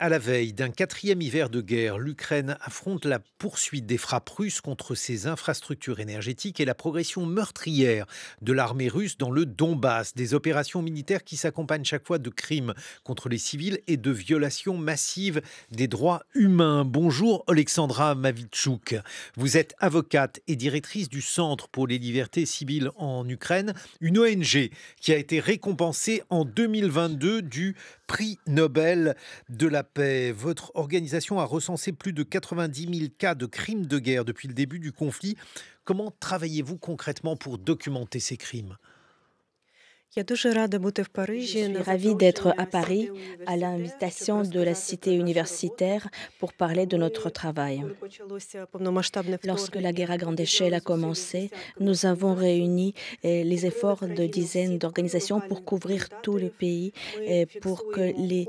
À la veille d'un quatrième hiver de guerre, l'Ukraine affronte la poursuite des frappes russes contre ses infrastructures énergétiques et la progression meurtrière de l'armée russe dans le Donbass. Des opérations militaires qui s'accompagnent chaque fois de crimes contre les civils et de violations massives des droits humains. Bonjour Alexandra Mavitchouk. Vous êtes avocate et directrice du Centre pour les libertés civiles en Ukraine, une ONG qui a été récompensée en 2022 du prix Nobel de la paix. Votre organisation a recensé plus de 90 000 cas de crimes de guerre depuis le début du conflit. Comment travaillez-vous concrètement pour documenter ces crimes ? Je suis ravie d'être à Paris à l'invitation de la cité universitaire pour parler de notre travail. Lorsque la guerre à grande échelle a commencé, nous avons réuni les efforts de dizaines d'organisations pour couvrir tout le pays, pour que les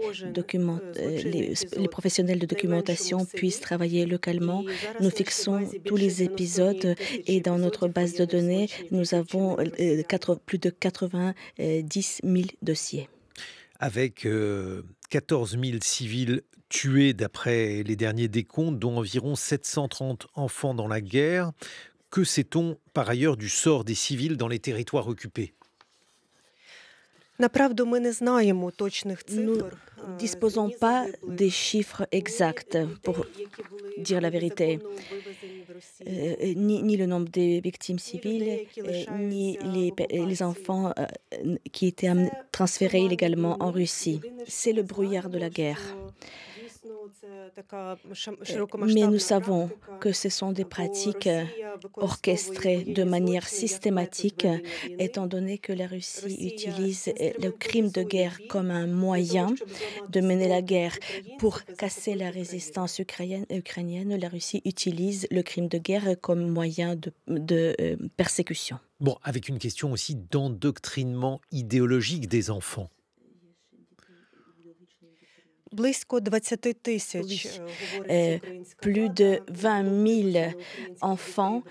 professionnels de documentation puissent travailler localement. Nous fixons tous les épisodes et dans notre base de données, nous avons plus de 10 000 dossiers. Avec 14 000 civils tués d'après les derniers décomptes, dont environ 730 enfants dans la guerre, que sait-on par ailleurs du sort des civils dans les territoires occupés ? Nous disposons pas des chiffres exacts pour dire la vérité, ni le nombre des victimes civiles, ni les enfants qui étaient transférés illégalement en Russie. C'est le brouillard de la guerre. Mais nous savons que ce sont des pratiques orchestrées de manière systématique, étant donné que la Russie utilise le crime de guerre comme un moyen de mener la guerre. Pour casser la résistance ukrainienne, la Russie utilise le crime de guerre comme moyen de persécution. Bon, avec une question aussi d'endoctrinement idéologique des enfants. Plus de 20 000 enfants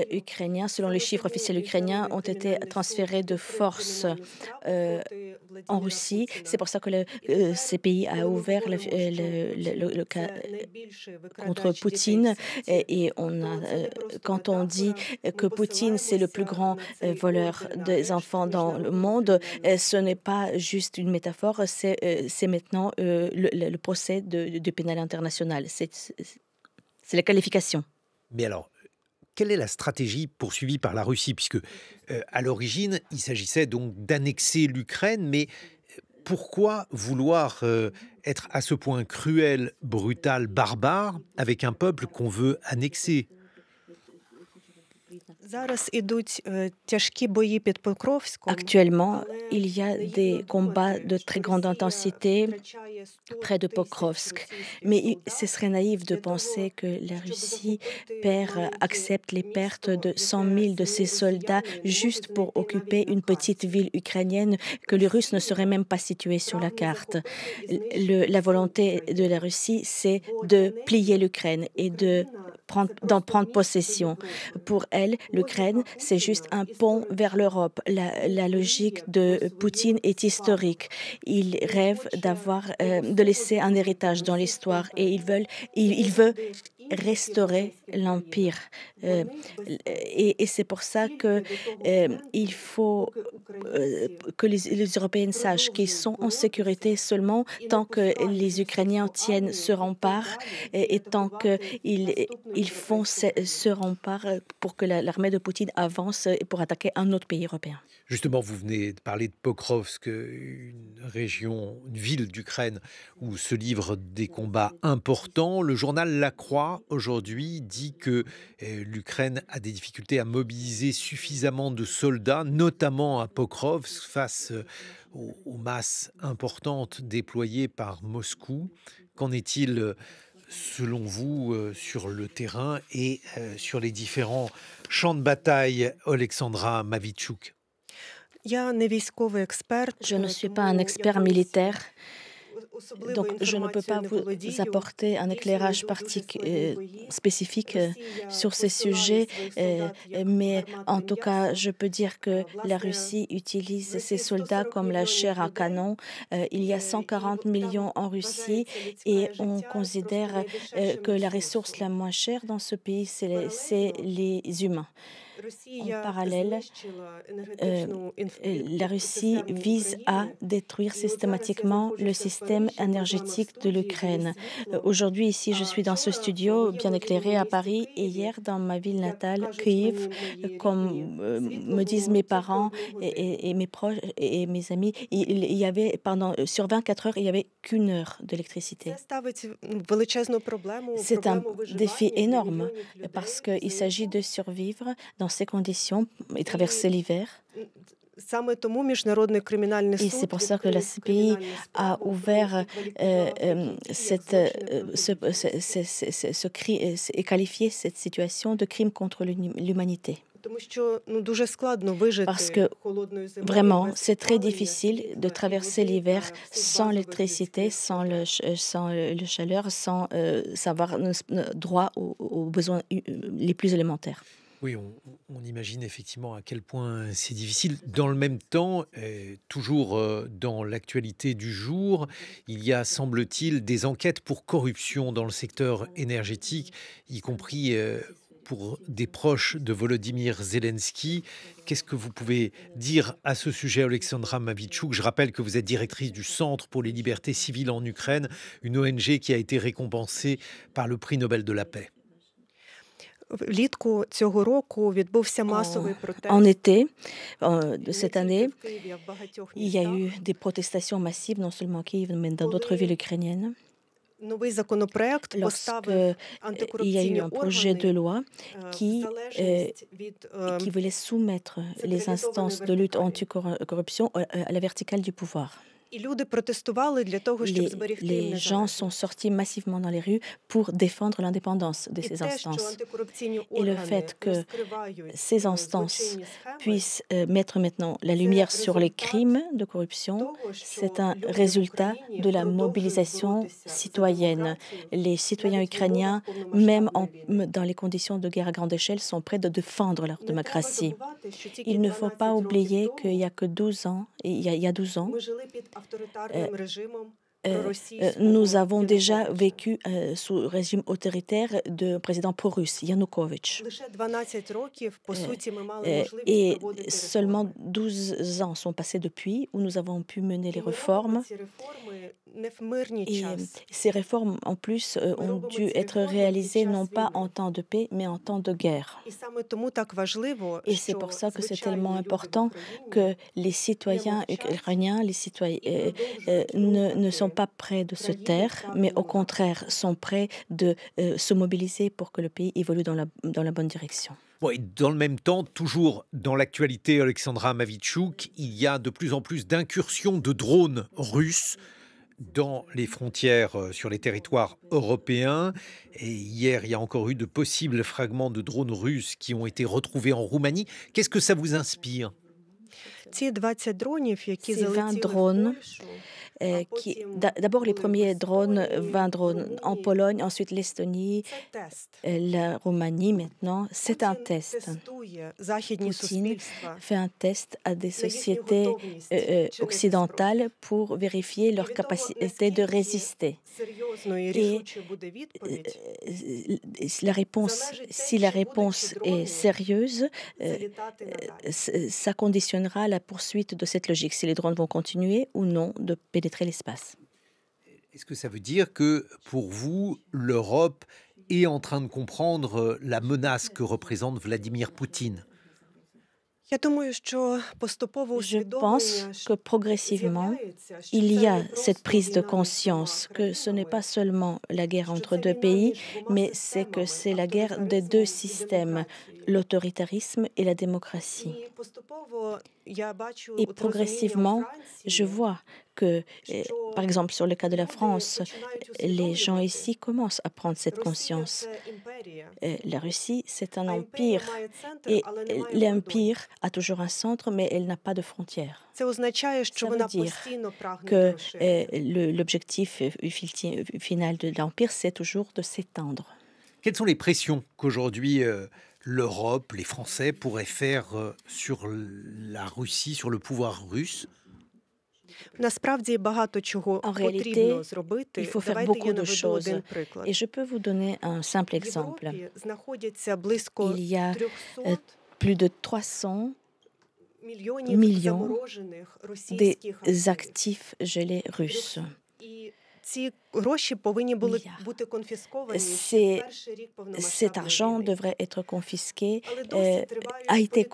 ukrainiens, selon les chiffres officiels ukrainiens, ont été transférés de force en Russie. C'est pour ça que ce pays a ouvert le cas contre Poutine. Et quand on dit que Poutine, c'est le plus grand voleur des enfants dans le monde, ce n'est pas juste une métaphore, c'est maintenant le procès du pénal international. C'est la qualification. Mais alors, quelle est la stratégie poursuivie par la Russie ? Puisque, à l'origine, il s'agissait donc d'annexer l'Ukraine, mais pourquoi vouloir être à ce point cruel, brutal, barbare avec un peuple qu'on veut annexer ? Actuellement, il y a des combats de très grande intensité près de Pokrovsk. Mais ce serait naïf de penser que la Russie accepte les pertes de 100 000 de ses soldats juste pour occuper une petite ville ukrainienne que les Russes ne seraient même pas situés sur la carte. La volonté de la Russie, c'est de plier l'Ukraine et d'en prendre possession. Pour elle, l'Ukraine, c'est juste un pont vers l'Europe. La logique de Poutine est historique. Il rêve de laisser un héritage dans l'histoire et il veut restaurer l'Empire. Et c'est pour ça que il faut que les Européens sachent qu'ils sont en sécurité seulement tant que les Ukrainiens tiennent ce rempart et tant qu'ils font ce rempart pour que l'armée de Poutine avance pour attaquer un autre pays européen. Justement, vous venez de parler de Pokrovsk, une ville d'Ukraine où se livrent des combats importants. Le journal La Croix, aujourd'hui, dit que l'Ukraine a des difficultés à mobiliser suffisamment de soldats, notamment à Pokrovsk, face aux masses importantes déployées par Moscou. Qu'en est-il, selon vous, sur le terrain et sur les différents champs de bataille, Alexandra Mavitchouk ? Je ne suis pas un expert militaire, Donc, je ne peux pas vous apporter un éclairage spécifique sur ces sujets, mais en tout cas, je peux dire que la Russie utilise ses soldats comme la chair à canon. Il y a 140 millions en Russie et on considère que la ressource la moins chère dans ce pays, c'est les humains. En parallèle, euh, la Russie vise à détruire systématiquement le système énergétique de l'Ukraine. Aujourd'hui, ici, je suis dans ce studio bien éclairé à Paris et hier, dans ma ville natale, Kiev, comme me disent mes parents et mes proches et mes amis, il y avait sur 24 heures, il n'y avait qu'une heure d'électricité. C'est un défi énorme parce qu'il s'agit de survivre dans ces conditions et traverser l'hiver. Et c'est pour ça que la CPI a ouvert et qualifié cette situation de crime contre l'humanité. Parce que vraiment, c'est très difficile de traverser l'hiver sans l'électricité, sans le chaleur, sans savoir droit aux besoins les plus élémentaires. Oui, on imagine effectivement à quel point c'est difficile. Dans le même temps, toujours dans l'actualité du jour, il y a, semble-t-il, des enquêtes pour corruption dans le secteur énergétique, y compris pour des proches de Volodymyr Zelensky. Qu'est-ce que vous pouvez dire à ce sujet, Alexandra Matviichuk? Je rappelle que vous êtes directrice du Centre pour les libertés civiles en Ukraine, une ONG qui a été récompensée par le prix Nobel de la paix. En été de cette année, il y a eu des protestations massives, non seulement à Kiev, mais dans d'autres villes ukrainiennes. Lorsqu'il y a eu un projet de loi qui voulait soumettre les instances de lutte anticorruption à la verticale du pouvoir. Les gens sont sortis massivement dans les rues pour défendre l'indépendance de ces instances. Et le fait que ces instances puissent mettre maintenant la lumière sur les crimes de corruption, c'est un résultat de la mobilisation citoyenne. Les citoyens ukrainiens, même dans les conditions de guerre à grande échelle, sont prêts de défendre leur démocratie. Il ne faut pas oublier qu'il n'y a que 12 ans, il y a 12 ans, nous avons déjà vécu sous régime autoritaire de président pro-russe, Yanukovych. Et seulement 12 ans sont passés depuis où nous avons pu mener les réformes. Et ces réformes, en plus, ont dû être réalisées non pas en temps de paix, mais en temps de guerre. Et c'est pour ça que c'est tellement important que les citoyens ukrainiens, ne sont pas prêts de se taire, mais au contraire sont prêts de se mobiliser pour que le pays évolue dans la bonne direction. Bon, et dans le même temps, toujours dans l'actualité, Alexandra Matviichuk, il y a de plus en plus d'incursions de drones russes dans les frontières sur les territoires européens. Et hier, il y a encore eu de possibles fragments de drones russes qui ont été retrouvés en Roumanie. Qu'est-ce que ça vous inspire? Ces 20 drones, d'abord les premiers 20 drones en Pologne, ensuite l'Estonie, la Roumanie maintenant, c'est un test. Poutine fait un test à des sociétés occidentales pour vérifier leur capacité de résister. Et si la réponse est sérieuse, ça conditionnera la poursuite de cette logique, si les drones vont continuer ou non de pénétrer l'espace. Est-ce que ça veut dire que, pour vous, l'Europe est en train de comprendre la menace que représente Vladimir Poutine? Je pense que progressivement, il y a cette prise de conscience que ce n'est pas seulement la guerre entre deux pays, mais que c'est la guerre des deux systèmes, l'autoritarisme et la démocratie. Et progressivement, je vois que, par exemple, sur le cas de la France, les gens ici commencent à prendre cette conscience. La Russie, c'est un empire et l'empire a toujours un centre, mais elle n'a pas de frontières. Ça veut dire que l'objectif final de l'empire, c'est toujours de s'étendre. Quelles sont les pressions qu'aujourd'hui l'Europe, les Français pourraient faire sur la Russie, sur le pouvoir russe? En réalité, il faut faire beaucoup de choses. Et je peux vous donner un simple exemple. Il y a plus de 300 millions des actifs gelés russes. Cet argent devrait être confisqué, a été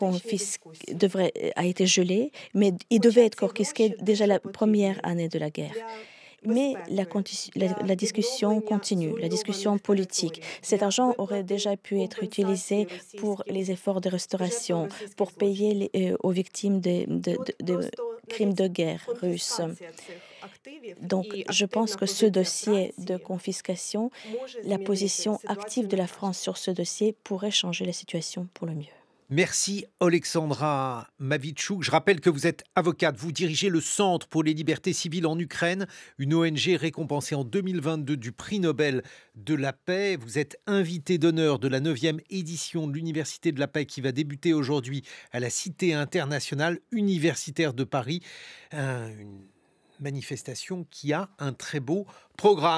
gelé, mais il devait être confisqué déjà la première année de la guerre. Mais la discussion continue, la discussion politique. Cet argent aurait déjà pu être utilisé pour les efforts de restauration, pour payer aux victimes de crimes de guerre russes. Donc, je pense que ce dossier de confiscation, la position active de la France sur ce dossier pourrait changer la situation pour le mieux. Merci Oleksandra Mavitchouk. Je rappelle que vous êtes avocate. Vous dirigez le Centre pour les libertés civiles en Ukraine, une ONG récompensée en 2022 du prix Nobel de la paix. Vous êtes invitée d'honneur de la 9e édition de l'Université de la paix qui va débuter aujourd'hui à la Cité internationale universitaire de Paris. Une manifestation qui a un très beau programme.